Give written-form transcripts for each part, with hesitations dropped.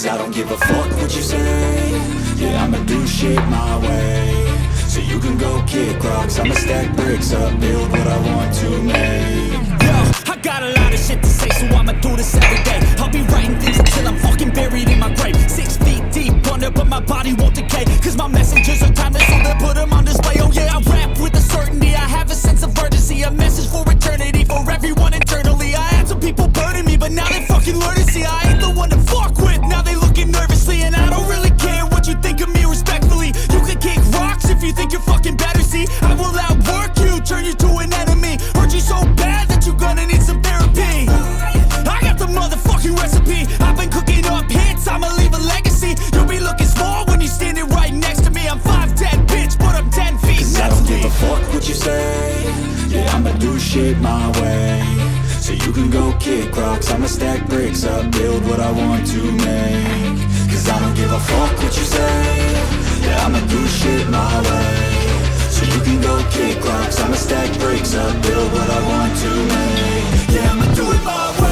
Cause I don't give a fuck what you say. Yeah, I'ma do shit my way. So you can go kick rocks, I'ma stack bricks up, build what I want to make. Yo, I got a lot of shit to say, so I'ma do this every day. I'll be writing things until I'm fucking buried in my grave. 6 feet deep under, but my body won't decay. Cause my messages are timeless, so they put them on display. Oh yeah, I rap with a certainty, I have a sense of urgency. A message for eternity, for everyone internally. I had some people burning me, but now they fucking learn to see I ain't the one to fuck with, now they looking nervously. And I don't really care what you think of me respectfully. You can kick rocks if you think you're fucking better, see. I will outwork you, turn you to an enemy. Hurt you so bad that you're gonna need some therapy. I got the motherfucking recipe. I've been cooking up hits, I'ma leave a legacy. You'll be looking small when you're standing right next to me. I'm 5'10", bitch, but I'm 10 feet Cause I don't give a fuck what you say. Yeah, I'ma do shit my way. So you can go kick rocks, I'ma stack bricks up, build what I want to make. Cause I don't give a fuck what you say. Yeah, I'ma do shit my way. So you can go kick rocks, I'ma stack bricks up, build what I want to make. Yeah, I'ma do it my way.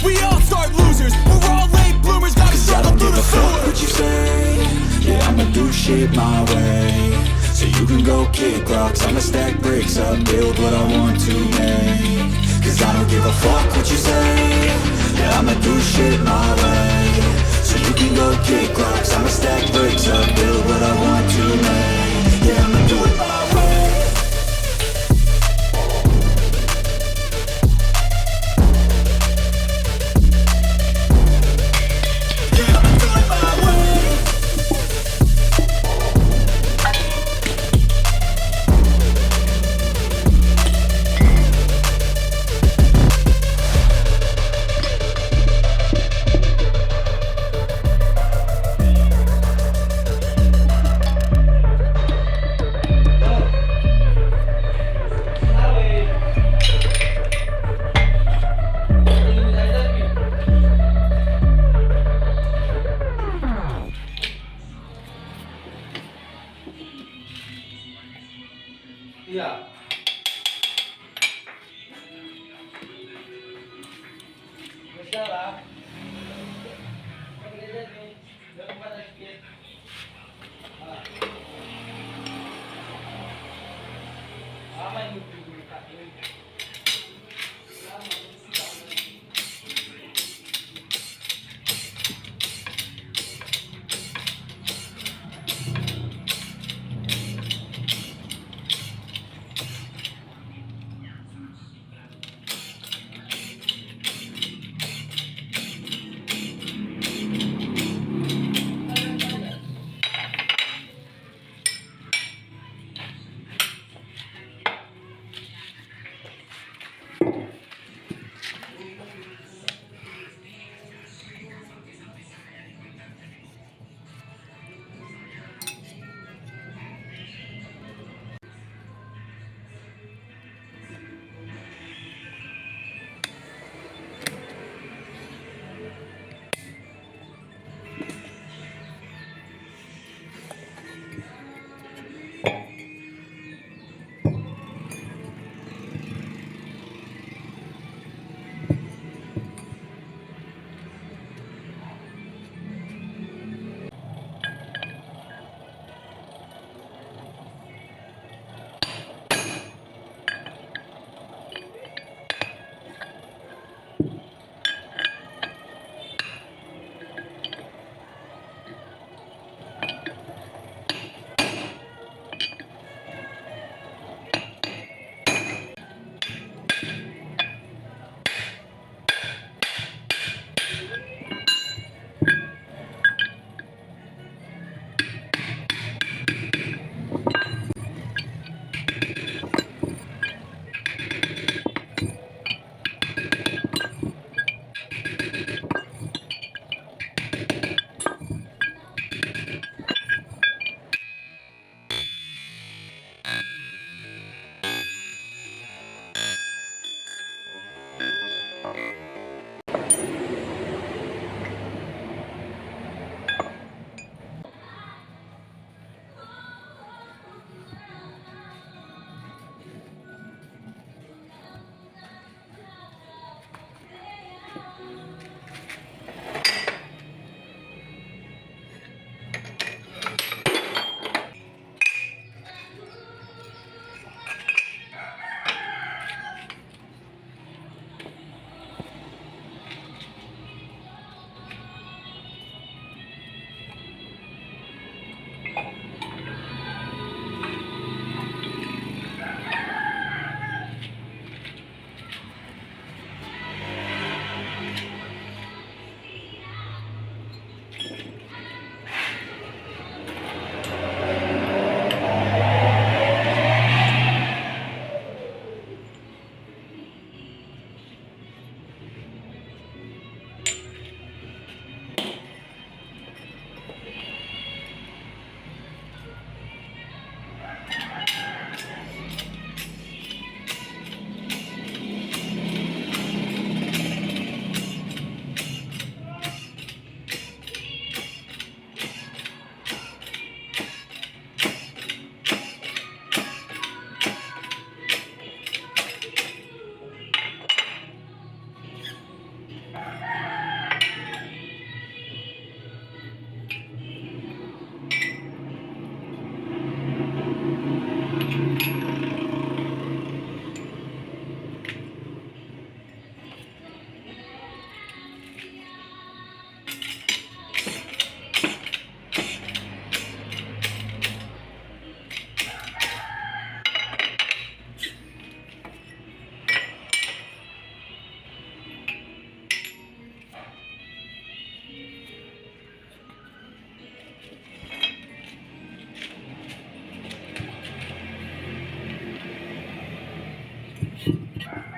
We all start losers, we're all late bloomers, gotta struggle through the sewer. What you say? Yeah, I'ma do shit my way. So you can go kick rocks, I'ma stack bricks up, build what I want to make. Cause I don't give a fuck what you say. Yeah, I'ma do shit my way. So you can go kick rocks, I'ma stack bricks up, build what I want to make. Yeah, I'ma do it my way. Iya. Salah. Nah,